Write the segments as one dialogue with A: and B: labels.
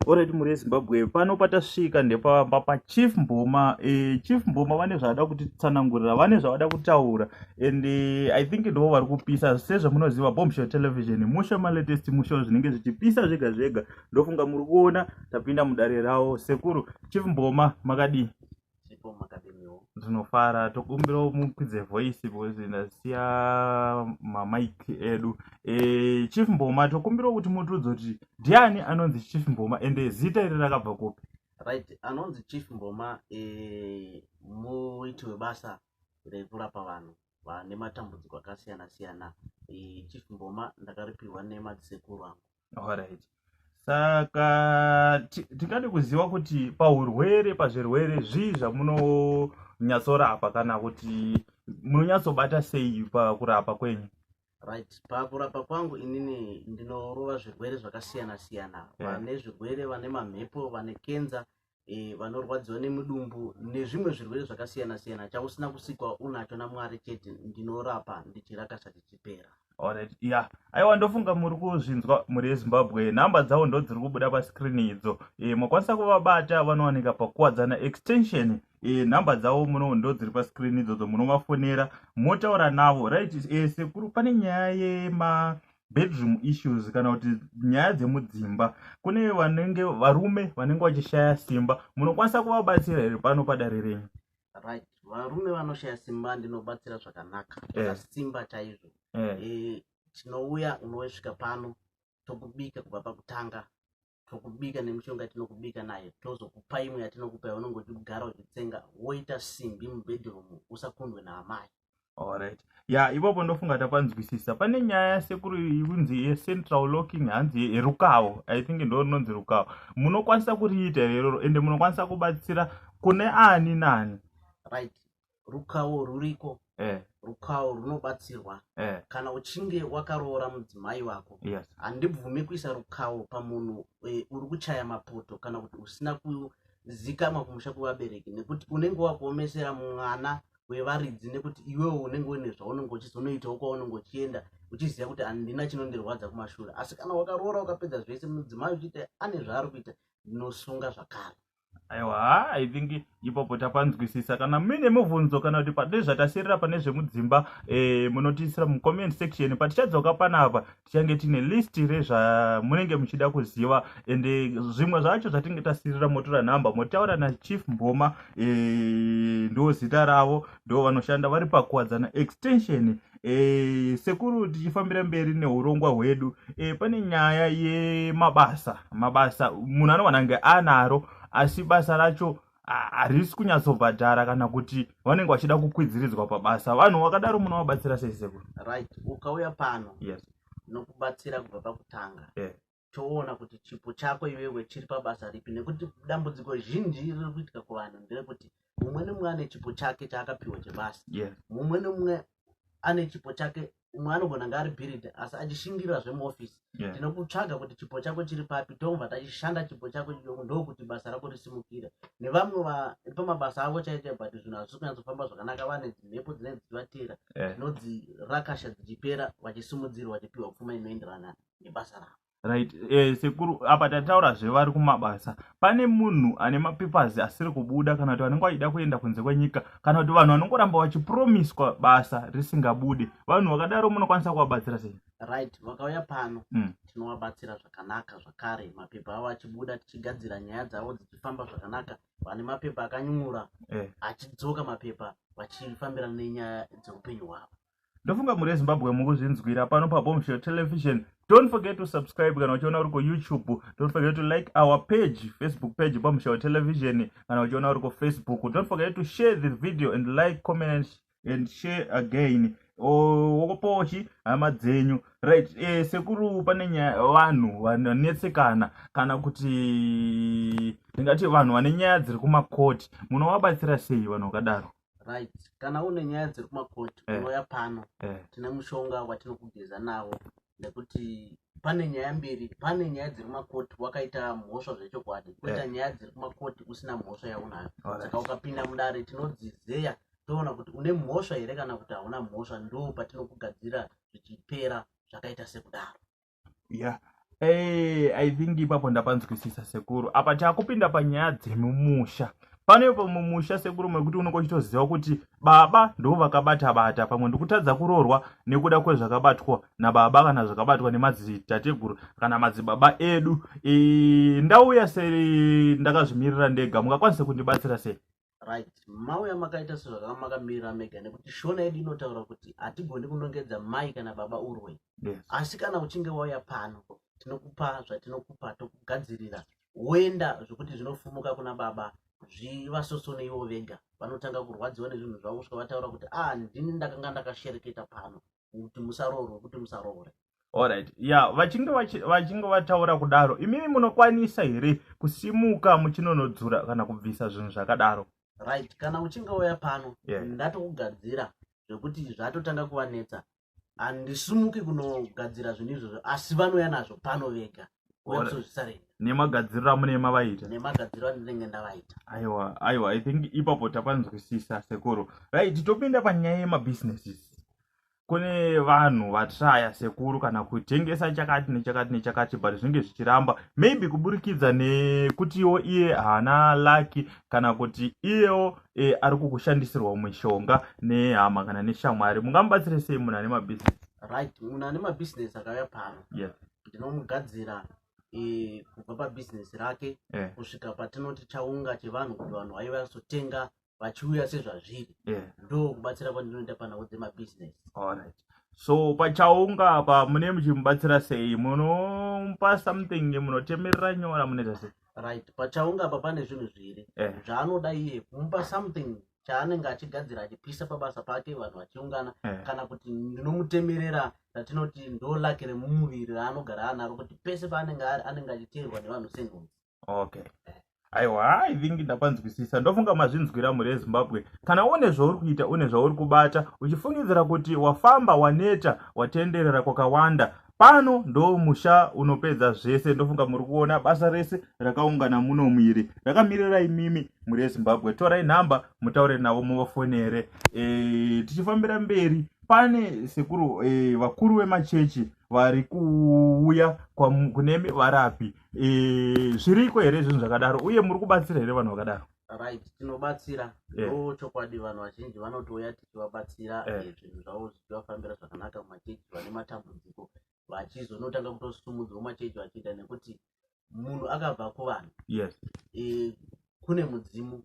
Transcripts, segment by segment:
A: Alright, muri Zimbabwe pano patasvika ndepamba Chief Mboma. Chief Mboma vane zvavada kutitsanangurira, vane zvavada kutaura, and I think ndo vari kupisa. Sezvamunoziva Bombshell Television musha malatest musha zvinenge zvichipisa zvega zvega. Ndofunga muri kuona tapinda mudare ravo. Sekuru Chief Mboma makadii? Ndinofara, tokumbira mukwidze voice because ndasiya mamic edu. Chief Mboma tokumbira kuti mutiudze kuti ndiani anonzi Chief Mboma ende zita iri rakabva kupi?
B: Right, anonzi Chief Mboma muiti webasa rekurapa vanhu vane matambudziko akasiyana siyana. Chief Mboma ndakaripirwa nemadzsekuru angu.
A: Alright. Saka tingade kuziva kuti pazvirwere zvii zvamunonyatsorapa kana kuti munonyatsobata sei pakurapa kwenyu?
B: Right, pakurapa kwangu inini ndinorova zvirwere zvakasiyana siyana. Vane zvirwere vane mamhepo, vane kenza, vanorwadziwa nemudumbu nezvimwe zvirwere zvakasiyana siyana. Chausina kusikwa unacho naMwari chete ndinorapa ndichirakasha tichipera.
A: Alright, yeah. Aiwa ndofunga muri kuzvinzwa muri Zimbabwe. Namba dzavo ndo dziri kubuda paskrini idzo. Mwakwanisa kuvabata vanowanika pakuwadzana extension. Namba dzavo ndo dziri paskrini idzo munovafonera motaura navo. Right, Sekuru pane nyaya yema bedroom issues kana kuti nyaya dzemudzimba. Kune varume vanenge vachishaya simba. Munokwanisa kuvabatsira here pano padare renyu?
B: Right, varume vanoshaya simba ndinobatsira zvakanaka. Zvakasimba chaizvo. Tinouya unosvika pano tokubika kubva pakutanga, tokubika nemishonga yatinokubika nayo, tozokupa imwe yatinokupa yaunenge uchigara uchitsenga, woita simbi mubedroom usakundwe naamai.
A: Alright. Ya, ipapo ndofunga tapanzwisisa. Pane nyaya Sekuru inzi ye-central locking hanzi yerukawo. I think ndo rinonzi rukawo. Munokwanisa kuriita rero ende munokwanisa kubatsira kune ani nani?
B: Right. Rukawo ruriko. Rukawo runobatsirwa. Kana uchinge wakaroora mudzimai wako.
A: Yes.
B: Handibvumi kuisa rukawo pamunhu uri kuchaya mapoto kana kuti usina kuzikamwa kumusha kuvabereki, nekuti unenge wakuomesera mwana wevaridzi, nekuti iwewo unenge une zvaunenge uchizonoitawo kwaunenge uchienda uchiziva kuti handina chinondirwadza kumashure. Asi kana wakaroora ukapedza zvese mudzimai uchiita ane zvaari kuita, ndinosunga zvakare.
A: Aiwa, I think ipapo tapanzwisisa. Kana mine mubvunzo kana kuti pane zvatasirira pane zvemudzimba, munotisira mucomment section. Patichadzoka panapa tichange tine list rezvamunenge muchida kuziva, ende zvimwe zvacho zvatinge tasirira motora namba motaura naChief Mboma. Ndo zita ravo, ndo vanoshanda vari pakuwadzana extension. Sekuru tichifambira mberi neurongwa hwedu, pane nyaya yemabasa. Munhu anowana nge anaro asi basa racho harisi kunyatsobhadhara kana kuti vanenge vachida kukwidziridzwa pabasa. Vanhu vakadaro munovabatsira sei Sekuru?
B: Right, ukauya pano.
A: Yes.
B: Nokubatsira kubva pakutanga. Toona kuti chipo chako iwewe chiri pabasa ripi, nekuti dambudziko zhinji riri kuitika kuvanhu nderekuti mumwe nemumwe ane chipo chake chaakapiwa chebasa. Mumwe nemumwe ane chipo chake, umwe anogona ngari bhiridha asi achishingirira zvemuofisi. Tinokutsvaga kuti chipo chako chiri papi, tobva tachishanda chipo chako ichocho ndokuti basa rako risimukire. Nevamwe pamabasa avo chaite but zvinhu hazvisi kunyatsofamba zvakanaka, vane mhepo dzinenge dzichivatera, dzinodzirakasha dzichipera, vachisimudzirwa vachipiwa pfuma inoenderana nebasa ravo.
A: Right, Sekuru apa tataura zvevari kumabasa. Pane munhu ane mapepers asiri kubuda kana kuti vanenge vachida kuenda kunze kwenyika kana kuti vanhu vanongoramba vachipromiswa basa risingabude. Vanhu vakadaro munokwanisa kuvabatsira sei?
B: Right, vakauya pano tinovabatsira zvakanaka zvakare. Mapepa avo achibuda tichigadzira nyaya dzavo dzichifamba zvakanaka. Vane mapepa akanyura achidzoka mapepa vachifambira nenyaya dzeupenyu hwavo.
A: Ndofunga muri Zimbabwe mukuzvinzwira pano paBombshell Television. Don't forget to subscribe kana uchiona uri kuYouTube. Don't forget to like our page, Facebook page Bombshell Television. Kana uchiona uri kuFacebook. Don't forget to share the video and like, comment and share again. Wokopochi hama dzenyu. Right, Sekuru pane nyaya vanhu vanetsekana kana kuti ndingati vanhu vane nyaya dziri kumakoti. Munovabatsira sei vanhu vakadaro?
B: Right, kana une nyaya dziri kumakoti unouya pano. Tine mushonga watinokugeza nawo, nekuti pane nyaya mbiri. Pane nyaya dziri kumakoti wakaita mhosva zvechokwadi, koita nyaya dziri kumakoti usina mhosva yaunayo. Saka ukapinda mudare tinodzizeya toona kuti une mhosva here kana kuti hauna mhosva, ndo patinokugadzira zvichipera zvakaita sekudaro.
A: I think ipapo ndapanzwisisa Sekuru. Apa takupinda panyaya dzemumusha. Panepo mumusha Sekuru mwekuti unongochitoziva kuti baba ndo vakabata pamwe ndikutadza kurorwa nekuda kwezvakabatwa nababa kana zvakabatwa nemadzitateguru kana madzibaba edu. Ndauya sei ndakazvimirira ndega, mungakwanise kundibatsira sei?
B: Right, mauya makaita sezvakamakamira mega nekuti shona yedu inotaura kuti hatigoni kunongedza mai kana baba urwe.
A: Yes.
B: Asi kana uchinge wauya pano tinokupa zvatinokupa tokugadzirira woenda zvokuti zvinofumuka kuna baba zvivasosone ivo vega vanotanga kurwadziwa nezvinhu zvavo kusvika vataura kuti ndini ndakanga ndakashereketa pano kuti musarorwe kuti musarore.
A: Alright, vachinge vataura kudaro, imimi munokwanisa here kusimuka muchinonodzura kana kubvisa zvinhu zvakadaro?
B: Right, kana uchinge wauya pano ndatokugadzira zvekuti zvatotanga kuvanetsa, handisimuki kunogadzira zvinhu izvozvo, asi vanouya nazvo pano vega wekuzozvisarenga.
A: Nemagadziriro mune mavaita?
B: Nemagadziriro andinenge ndavaita.
A: Aiwa, I think ipapo tapanzwisisa Sekuru. Right, topinda panyaya yemabusinesses. Kune vanhu vatraya Sekuru kana kutengesa chakati nechakati but zvinge zvichiramba, maybe kuburikidza nekutiwo iye haana laki kana kuti iyewo ari kukushandisirwa mishonga nehama kana neshamwari. Mungamubatsire sei munhu ane mabusiness?
B: Right, munhu ane mabusiness akauya pano.
A: Yes.
B: Ndinomugadzira kubva pabhizinesi rake kusvika patinoti chaunga chevanhu kuti vanhu vaiva vazotenga vachiuya sezvazviri. Ndo kubatsira kwandinoita panhau dzemabhizinesi.
A: Alright. So pachaunga apa mune muchimubatsira sei? Munomupa something, munotemerera nyora, munoita sei?
B: Right, pachaunga apa pane zvinhu zviri zvaanoda iye, kumupa something chaanenge achigadzira achipisa pabasa pake vanhu vachiungana, kana kuti ndinomutemerera ratinoti ndo lake remumuviri raanogara anaro kuti pese paanenge ari anenge achiteerwa nevanhu senhunzi.
A: Okay. Aiwa, I think ndapanzwisisa. Ndofunga mazvinzwira muri eZimbabwe. Kana une zvauri kuita, une zvauri kubata, uchifungidzira kuti wafamba, waneta, watenderera kwakawanda, pano ndo musha unopedza zvese. Ndofunga muri kuona basa rese rakaungana muno muiri rakamirira imimi muri eZimbabwe. Torai nhamba mutaure navo muvafonere. Tichifambira mberi, pane Sekuru vakuru vemachechi vari kuuya kunemi varapi. Zviriko here zvinhu zvakadaro uye muri kubatsira here vanhu vakadaro?
B: Right, tinobatsira. Ndo chokwadi vanhu vazhinji vanotouya tichivabatsira zvinhu zvavo zvichivafambira zvakanaka mumachechi vane matambudziko vachizonotanga kutosumudzwa mumachechi vachiita nekuti munhu akabva kuvanhu.
A: Yes.
B: Kune mudzimu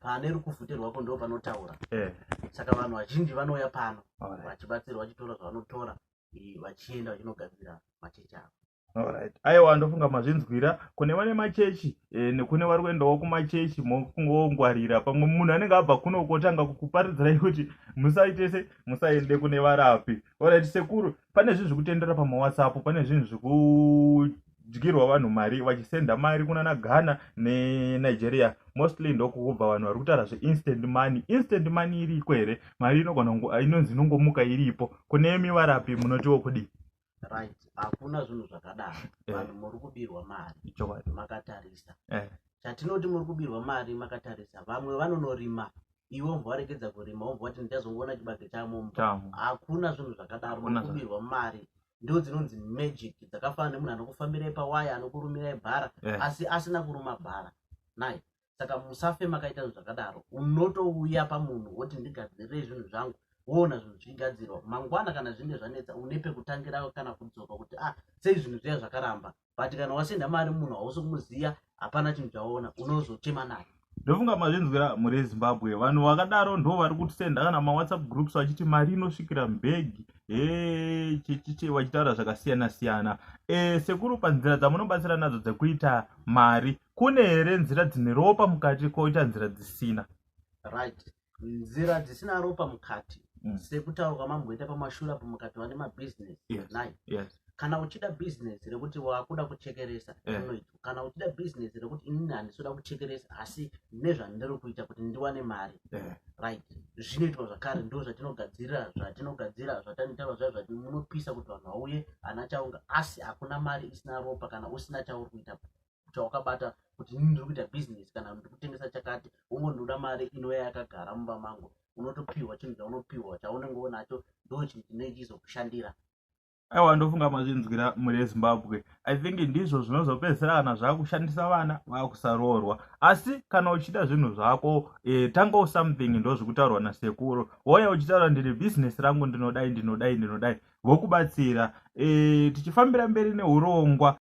B: pane rukuvhute rwako ndo panotaura. Saka vanhu vazhinji vanouya pano vachibatsirwa vachitora zvavanotora vachienda vachinogadzira machechi avo.
A: Alright. Aiwa, ndofunga mazvinzwira. Kune vane machechi nekune vari kuendawo kumachechi mokungongwarira pamwe munhu anenge abva kuno kotanga kukuparidzirai kuti musaitese musaende kune varapi. Alright Sekuru, pane zvinhu zvekutendera pamaWhatsApp, pane zvinhu zvekudyirwa vanhu mari vachisenda mari kuna Ghana neNigeria. Mostly ndokubva vanhu vari kutaura zve-instant money. Instant money iriko here? Mari inonzi inongomuka iripo. Kunemi varapi munotiwo kudi?
B: Right, hakuna zvinhu zvakadaro. Vanhu muri kubirwa mari makatarisa. Chatinoti muri kubirwa mari makatarisa, vamwe vanonorima, ivo mvaregedza kurima vobva vati ndazongoona chibage chamo. Hakuna zvinhu zvakadaro, muri kubirwa mari. Ndo dzinonzi magic dzakafanana nemunhu anokufambirai pawaya anokurumirai bhara asi asina kuruma bhara. Nai, saka musafe makaita zvinhu zvakadaro. Unotouya pamunhu woti ndigadzirire zvinhu zvangu, woona zvinhu zvichigadzirwa. Mangwana kana zvinge zvanetsa une pekutangira kana kudzoka kuti sei zvinhu zviya zvakaramba. But kana wasenda mari munhu hausi kumuziya, hapana chinhu chaona, unozotema naye.
A: Ndofunga mazvinzwira muri eZimbabwe. Vanhu vakadaro ndo vari kutisenda kana maWhatsApp groups vachiti mari inosvikira mbegi. Vachitaura zvakasiyana-siyana. Sekuru, panzira dzamunobatsira nadzo dzekuita mari, kune here nzira dzine ropa mukati koita nzira dzisina?
B: Right, nzira dzisina ropa mukati sekutaura kwamamboita pamashura pamukati vane mabhizinesi.
A: Yes.
B: Kana uchida bhizinesi rekuti wakuda kuchekeresa unoita. Kana uchida bhizinesi rekuti inini handisoda kuchekeresa asi nezvandiri kuita kuti ndiwane mari. Right, zvinoitwa zvakare, ndo zvatinogadzira zvatanotaura zvazvo zvati munopisa kuti vanhu vauye ana chaunga asi hakuna mari isina ropa kana usina chauri kuita chawakabata kuti ndiri kuita bhizinesi kana ndiri kutengesa chakati, ungondoda mari inouya yakagara mumba mangu, unotopiwa chinhu chaunopiwa chaunenge unacho, ndo chinhu chinenge chizokushandira.
A: aiwa ndofunga mazvinzwira muri Zimbabwe. I think ndizvo zvinozopedzera kana zvakushandisa vana vakusaroorwa. Asi kana uchida zvinhu zvako tanga something ndozvikutaurwa nasekuru. Wauya uchitaura ndine business rangu ndinodai vokubatsira. Tichifambira mberi neurongwa